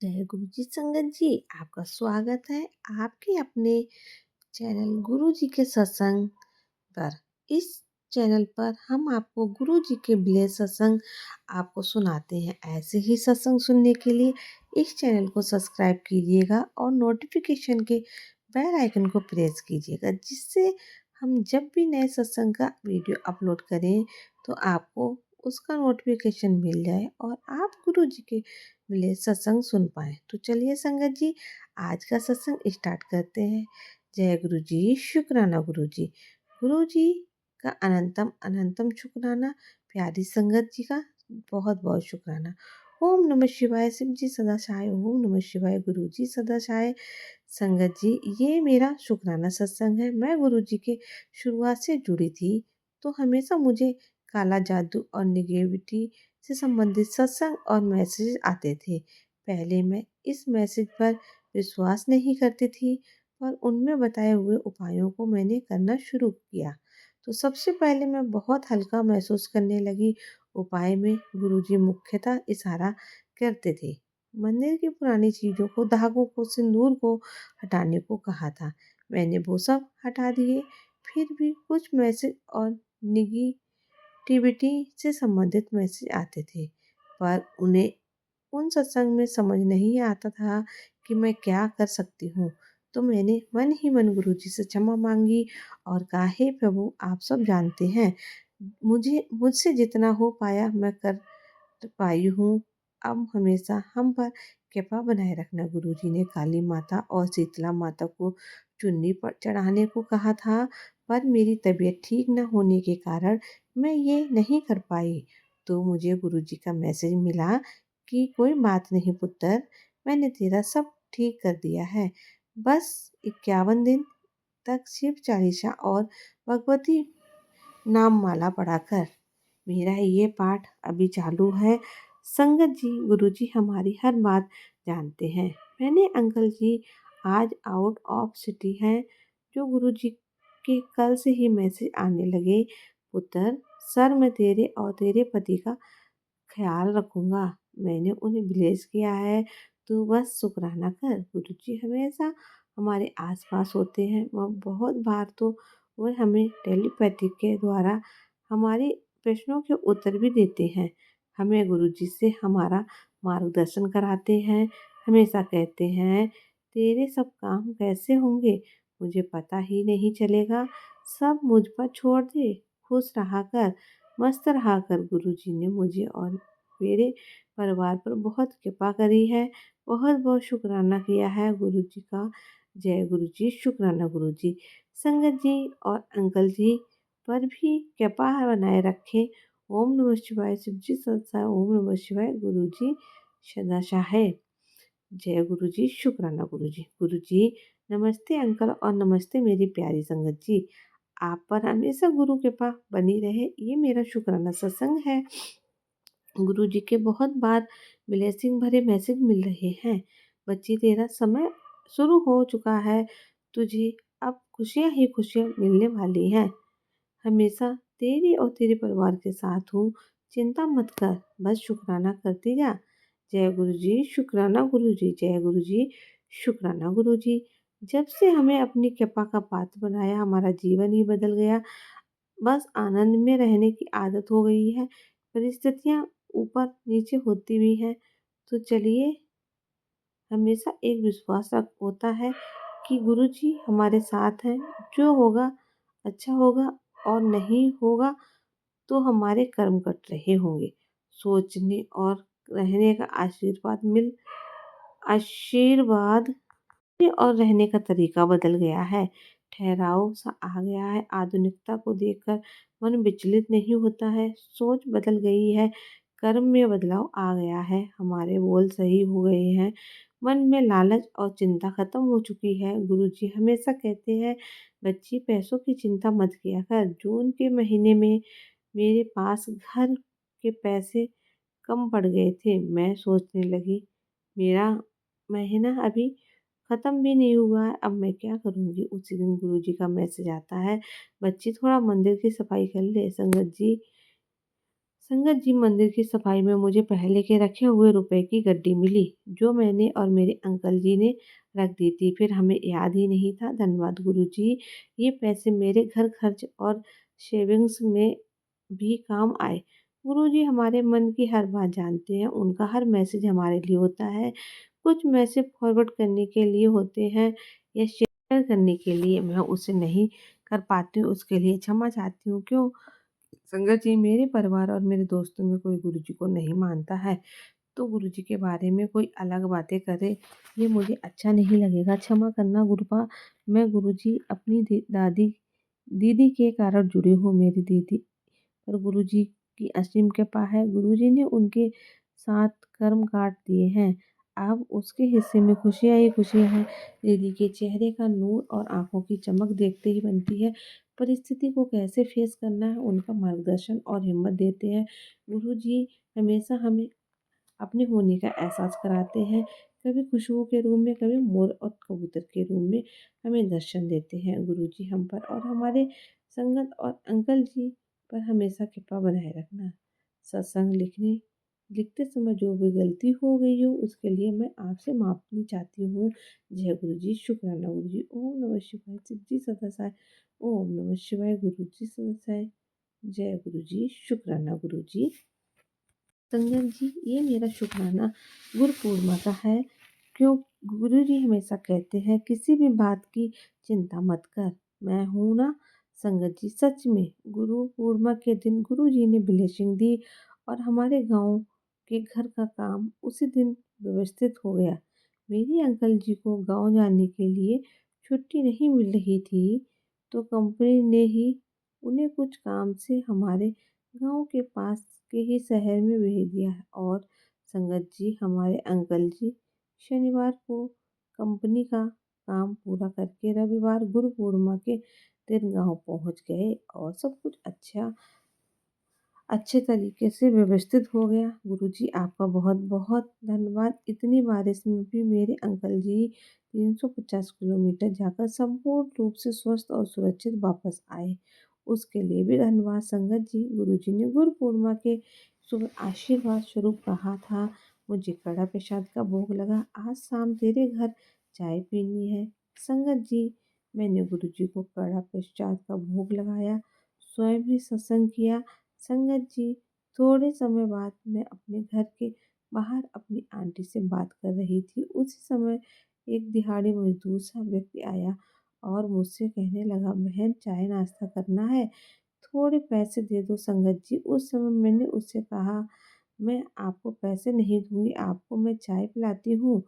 जय गुरु जी संगत जी, आपका स्वागत है आपके अपने चैनल गुरु जी के सत्संग पर। इस चैनल पर हम आपको गुरु जी के मिले सत्संग आपको सुनाते हैं। ऐसे ही सत्संग सुनने के लिए इस चैनल को सब्सक्राइब कीजिएगा और नोटिफिकेशन के बेल आइकन को प्रेस कीजिएगा, जिससे हम जब भी नए सत्संग का वीडियो अपलोड करें तो आपको उसका नोटिफिकेशन मिल जाए और आप गुरु जी के मिले सत्संग सुन पाएँ। तो चलिए संगत जी, आज का सत्संग स्टार्ट करते हैं। जय गुरु जी, शुक्राना गुरु जी। गुरु जी का अनंतम अनंतम शुक्राना। प्यारी संगत जी का बहुत बहुत शुक्राना। ओम नमः शिवाय। शिव जी सदा सहाय। ओम नमः शिवाय। गुरु जी सदा सहाय। संगत जी, ये मेरा शुक्राना सत्संग है। मैं गुरु जी के शुरुआत से जुड़ी थी, तो हमेशा मुझे काला जादू और निगेटिविटी से संबंधित सत्संग और मैसेज आते थे। पहले मैं इस मैसेज पर विश्वास नहीं करती थी, पर उनमें बताए हुए उपायों को मैंने करना शुरू किया तो सबसे पहले मैं बहुत हल्का महसूस करने लगी। उपाय में गुरुजी मुख्यतः इशारा करते थे। मंदिर की पुरानी चीज़ों को, धागों को, सिंदूर को हटाने को कहा था। मैंने वो सब हटा दिए। फिर भी कुछ मैसेज और निगेटिविटी से संबंधित मैसेज आते थे, पर उन्हें उन सत्संग में समझ नहीं आता था कि मैं क्या कर सकती हूँ। तो मैंने मन ही मन गुरु जी से क्षमा मांगी और कहा, हे प्रभु, आप सब जानते हैं, मुझसे जितना हो पाया मैं कर पाई हूँ। अब हमेशा हम पर कृपा बनाए रखना। गुरु जी ने काली माता और शीतला माता को चुन्नी पर चढ़ाने को कहा था, पर मेरी तबीयत ठीक न होने के कारण मैं ये नहीं कर पाई। तो मुझे गुरु जी का मैसेज मिला कि कोई बात नहीं पुत्र, मैंने तेरा सब ठीक कर दिया है। बस 51 दिन तक शिव चालीसा और भगवती नाम माला पढ़ाकर। मेरा ये पाठ अभी चालू है। संगत जी, गुरु जी हमारी हर बात जानते हैं। मैंने अंकल जी आज आउट ऑफ सिटी हैं, जो गुरु जी के कल से ही मैसेज आने लगे। पुत्र, सर मैं तेरे और तेरे पति का ख्याल रखूंगा। मैंने उन्हें ब्लेस किया है, तू बस शुक्राना कर। गुरु जी हमेशा हमारे आसपास होते हैं। वह बहुत बार तो वह हमें टेलीपैथी के द्वारा हमारे प्रश्नों के उत्तर भी देते हैं। हमें गुरु जी से हमारा मार्गदर्शन कराते हैं। हमेशा कहते हैं, तेरे सब काम कैसे होंगे मुझे पता ही नहीं चलेगा, सब मुझ पर छोड़ दे, खुश रहा कर, मस्त रहा कर। गुरु जी ने मुझे और मेरे परिवार पर बहुत कृपा करी है। बहुत बहुत शुक्राना किया है गुरु जी का। जय गुरु जी, शुक्राना गुरु जी। संगत जी और अंकल जी पर भी कृपा बनाए रखें। ओम नमः शिवाय। शिव जी सत्सा। ओम नमः शिवाय। गुरु जी सदाशा है। जय गुरु जी, शुक्राना गुरु जी। गुरु जी नमस्ते अंकल और नमस्ते मेरी प्यारी संगत जी। आप पर हमेशा गुरु कृपा बनी रहे, ये मेरा शुक्राना सत्संग है। गुरु जी के बहुत बार ब्लेसिंग भरे मैसेज मिल रहे हैं। बच्ची, तेरा समय शुरू हो चुका है। तुझे अब खुशियाँ ही खुशियाँ मिलने वाली हैं। हमेशा तेरी और तेरे परिवार के साथ हूँ। चिंता मत कर, बस शुक्राना करती जा। जय गुरु जी, शुक्राना गुरु जी। जय गुरु जी, शुक्राना गुरु जी। जब से हमें अपनी कृपा का पात्र बनाया, हमारा जीवन ही बदल गया। बस आनंद में रहने की आदत हो गई है। परिस्थितियाँ ऊपर नीचे होती भी हैं, तो चलिए, हमेशा एक विश्वास होता है कि गुरु जी हमारे साथ हैं। जो होगा अच्छा होगा और नहीं होगा तो हमारे कर्म कट रहे होंगे। सोचने और रहने का आशीर्वाद और रहने का तरीका बदल गया है। ठहराव सा आ गया है। आधुनिकता को देखकर मन विचलित नहीं होता है। सोच बदल गई है। कर्म में बदलाव आ गया है। हमारे बोल सही हो गए हैं। मन में लालच और चिंता खत्म हो चुकी है। गुरुजी हमेशा कहते हैं, बच्ची पैसों की चिंता मत किया कर। जून के महीने में मेरे पास घर के पैसे कम पड़ गए थे। मैं सोचने लगी, मेरा महीना अभी खत्म भी नहीं हुआ है, अब मैं क्या करूँगी। उसी दिन गुरुजी का मैसेज आता है, बच्ची थोड़ा मंदिर की सफाई कर ले। संगत जी, मंदिर की सफाई में मुझे पहले के रखे हुए रुपए की गड्डी मिली, जो मैंने और मेरे अंकल जी ने रख दी थी। फिर हमें याद ही नहीं था। धन्यवाद गुरुजी। ये पैसे मेरे घर खर्च और सेविंग्स में भी काम आए। गुरुजी हमारे मन की हर बात जानते हैं। उनका हर मैसेज हमारे लिए होता है। कुछ मैसेज फॉरवर्ड करने के लिए होते हैं या शेयर करने के लिए। मैं उसे नहीं कर पाती हूँ, उसके लिए क्षमा चाहती हूँ। क्यों संगत जी, मेरे परिवार और मेरे दोस्तों में कोई गुरुजी को नहीं मानता है, तो गुरुजी के बारे में कोई अलग बातें करे, ये मुझे अच्छा नहीं लगेगा। क्षमा करना गुरुपा। मैं गुरुजी अपनी दादी दीदी के कारण जुड़ी हूँ। मेरी दीदी पर गुरुजी की असीम कृपा है। गुरुजी ने उनके साथ कर्म काट दिए हैं। अब उसके हिस्से में खुशियाँ ही खुशियाँ हैं। दीदी के चेहरे का नूर और आंखों की चमक देखते ही बनती है। परिस्थिति को कैसे फेस करना है, उनका मार्गदर्शन और हिम्मत देते हैं। गुरुजी हमेशा हमें अपने होने का एहसास कराते हैं। कभी खुशबू के रूप में, कभी मोर और कबूतर के रूप में हमें दर्शन देते हैं। गुरुजी हम पर और हमारे संगत और अंकल जी पर हमेशा कृपा बनाए रखना। सत्संग लिखते समय जो भी गलती हो गई हो, उसके लिए मैं आपसे माफ़ी चाहती हूँ। जय गुरुजी। शुक्राना गुरुजी। ओम नमः शिवाय। शिव जी सदा साई। ओम नमः शिवाय। गुरुजी सदा साई। जय गुरुजी। शुक्राना गुरुजी। संजय जी, ये मेरा शुक्राना गुरु पूर्णिमा का है। क्यों गुरु जी हमेशा कहते हैं, किसी भी बात की चिंता मत कर, मैं हूँ ना। संगत जी, सच में गुरु पूर्णिमा के दिन गुरु जी ने ब्लेसिंग दी और हमारे गांव के घर का काम उसी दिन व्यवस्थित हो गया। मेरे अंकल जी को गांव जाने के लिए छुट्टी नहीं मिल रही थी, तो कंपनी ने ही उन्हें कुछ काम से हमारे गांव के पास के ही शहर में भेज दिया है। और संगत जी, हमारे अंकल जी शनिवार को कंपनी का काम पूरा करके रविवार गुरु पूर्णिमा के दिन गांव पहुंच गए और सब कुछ अच्छे तरीके से व्यवस्थित हो गया। गुरुजी आपका बहुत बहुत धन्यवाद। इतनी बारिश में भी मेरे अंकल जी 350 किलोमीटर जाकर संपूर्ण रूप से स्वस्थ और सुरक्षित वापस आए, उसके लिए भी धन्यवाद। संगत जी, गुरुजी ने गुरु पूर्णिमा के शुभ आशीर्वाद स्वरूप कहा था, मुझे कड़ा प्रसाद का भोग लगा, आज शाम तेरे घर चाय पीनी है। संगत जी, मैंने गुरुजी को कड़ा प्रसाद का भोग लगाया, स्वयं भी सत्संग किया। संगत जी, थोड़े समय बाद मैं अपने घर के बाहर अपनी आंटी से बात कर रही थी। उसी समय एक दिहाड़ी मजदूर सा व्यक्ति आया और मुझसे कहने लगा, बहन चाय नाश्ता करना है, थोड़े पैसे दे दो। संगत जी, उस समय मैंने उससे कहा, मैं आपको पैसे नहीं दूंगी, आपको मैं चाय पिलाती हूँ।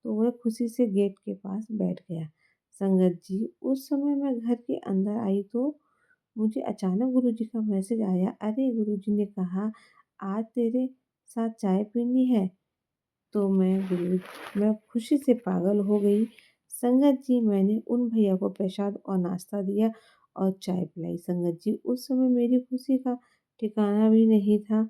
तो वह खुशी से गेट के पास बैठ गया। संगत जी, उस समय मैं घर के अंदर आई तो मुझे अचानक गुरुजी का मैसेज आया। अरे, गुरुजी ने कहा आज तेरे साथ चाय पीनी है। तो मैं खुशी से पागल हो गई। संगत जी, मैंने उन भैया को प्रसाद और नाश्ता दिया और चाय पिलाई। संगत जी, उस समय मेरी खुशी का ठिकाना भी नहीं था।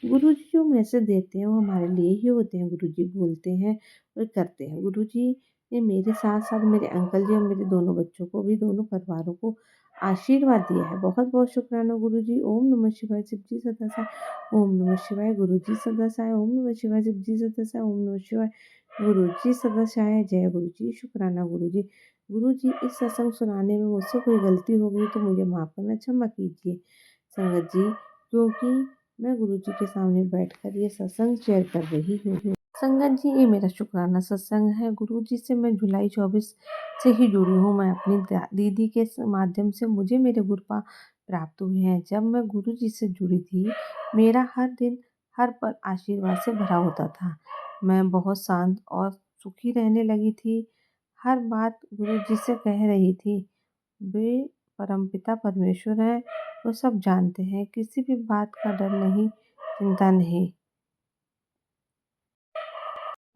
गुरुजी जो मैसेज देते हैं वो हमारे लिए ही होते हैं। गुरुजी बोलते हैं और करते हैं। गुरुजी ने मेरे साथ साथ मेरे अंकल जी और मेरे दोनों बच्चों को भी, दोनों परिवारों को आशीर्वाद दिया है। बहुत बहुत शुक्राना गुरुजी। ओम नमः शिवाय। शिव जी सदा साई। ओम नमः शिवाय। गुरुजी सदा साई। ओम नमः शिवाय। शिव जी सदा साई। ओम नमः शिवाय। गुरुजी सदा साई। जय गुरुजी। शुक्राना गुरुजी। गुरुजी, इस सत्संग सुनाने में मुझसे कोई गलती हो गई तो मुझे माफ़ करना, क्षमा कीजिए। संगत जी, क्योंकि मैं गुरुजी के सामने बैठकर ये सत्संग शेयर कर रही हूँ। संगत जी, ये मेरा शुक्राना सत्संग है। गुरुजी से मैं जुलाई 24 से ही जुड़ी हूँ। मैं अपनी दीदी के माध्यम से मुझे मेरे गुरुपा प्राप्त हुए हैं। जब मैं गुरुजी से जुड़ी थी, मेरा हर दिन हर पल आशीर्वाद से भरा होता था। मैं बहुत शांत और सुखी रहने लगी थी। हर बात गुरुजी से कह रही थी। वे परमपिता परमेश्वर हैं, वो सब जानते हैं। किसी भी बात का डर नहीं, चिंता नहीं।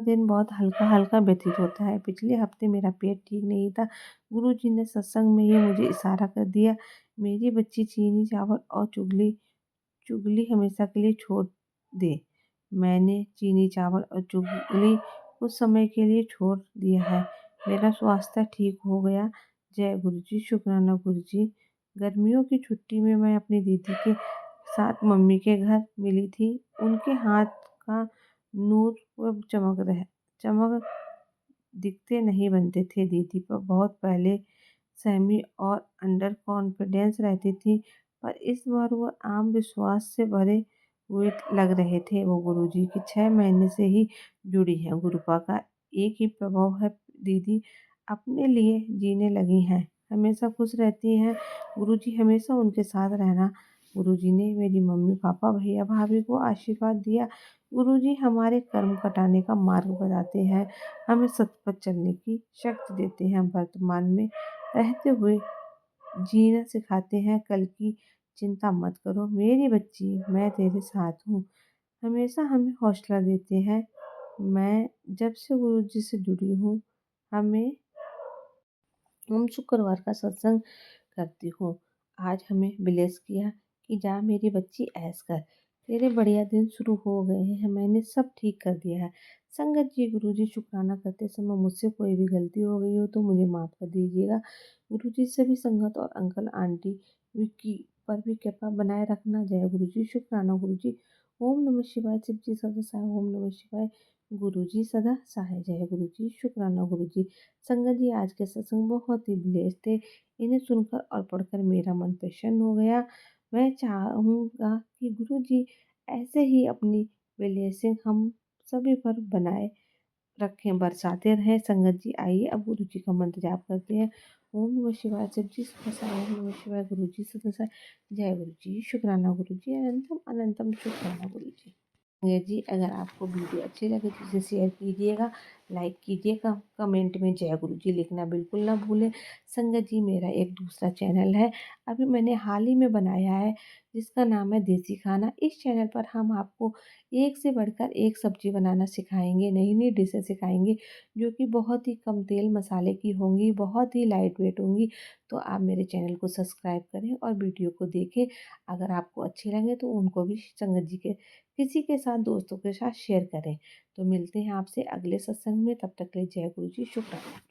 दिन बहुत हल्का हल्का व्यतीत होता है। पिछले हफ्ते मेरा पेट ठीक नहीं था। गुरुजी ने सत्संग में ही मुझे इशारा कर दिया, मेरी बच्ची चीनी चावल और चुगली चुगली हमेशा के लिए छोड़ दे। मैंने चीनी चावल और चुगली कुछ समय के लिए छोड़ दिया है। मेरा स्वास्थ्य ठीक हो गया। जय गुरुजी। शुक्राना गुरुजी। गर्मियों की छुट्टी में मैं अपनी दीदी के साथ मम्मी के घर मिली थी। उनके हाथ का नूर व चमक दिखते नहीं बनते थे। दीदी पर बहुत पहले सहमी और अंडर कॉन्फिडेंस रहती थी, पर इस बार वो आम विश्वास से भरे हुए लग रहे थे। वो गुरुजी की 6 महीने से ही जुड़ी हैं। गुरुपा का एक ही प्रभाव है, दीदी अपने लिए जीने लगी हैं, हमेशा खुश रहती हैं। गुरुजी हमेशा उनके साथ रहना। गुरुजी ने मेरी मम्मी पापा भैया भाभी को आशीर्वाद दिया। गुरुजी हमारे कर्म कटाने का मार्ग बताते हैं, हमें सत्य पर चलने की शक्ति देते हैं, वर्तमान में रहते हुए जीना सिखाते हैं। कल की चिंता मत करो मेरी बच्ची, मैं तेरे साथ हूँ, हमेशा हमें हौसला देते हैं। मैं जब से गुरुजी से जुड़ी हूँ, हमें हम शुक्रवार का सत्संग करती हूँ। आज हमें ब्लेस किया कि जा मेरी बच्ची ऐश कर, तेरे बढ़िया दिन शुरू हो गए हैं, मैंने सब ठीक कर दिया है। संगत जी, गुरुजी शुक्राना करते समय मुझसे कोई भी गलती हो गई हो तो मुझे माफ़ कर दीजिएगा। गुरुजी से भी संगत और अंकल आंटी विक्की पर भी कृपा बनाए रखना। जय गुरुजी। शुक्राना गुरुजी। ओम नमः शिवाय। शिव जी सदा सहाय। ओम नमः शिवाय। गुरुजी सदा सहाय। जय गुरुजी। शुक्राना गुरुजी। संगत जी, आज के सत्संग बहुत ही ब्लेस थे। इन्हें सुनकर और पढ़कर मेरा मन प्रसन्न हो गया। मैं चाहूँगा कि गुरुजी ऐसे ही अपनी ब्लेसिंग हम सभी पर बनाए रखें, बरसाते रहें। संगत जी, आइए अब गुरुजी का मंत्र जाप करते हैं। ओम नमः शिवाय। शिव जी सदा सहाय। ओम नमः शिवाय। गुरुजी सदा सहाय। जय गुरुजी। शुक्राना गुरुजी। अनंतम अनंतम शुक्राना गुरुजी। जी, अगर आपको वीडियो अच्छी लगे तो इसे शेयर कीजिएगा, लाइक कीजिएगा, कमेंट में जय गुरु जी लिखना बिल्कुल ना भूलें। संगत जी, मेरा एक दूसरा चैनल है, अभी मैंने हाल ही में बनाया है, जिसका नाम है देसी खाना। इस चैनल पर हम आपको एक से बढ़कर एक सब्जी बनाना सिखाएंगे, नई नई डिशें सिखाएंगे, जो कि बहुत ही कम तेल मसाले की होंगी, बहुत ही लाइट वेट होंगी। तो आप मेरे चैनल को सब्सक्राइब करें और वीडियो को देखें। अगर आपको अच्छी लगे तो उनको भी संगत जी के किसी के साथ, दोस्तों के साथ शेयर करें। तो मिलते हैं आपसे अगले सत्संग में, तब तक के लिए जय गुरु जी। शुक्राना।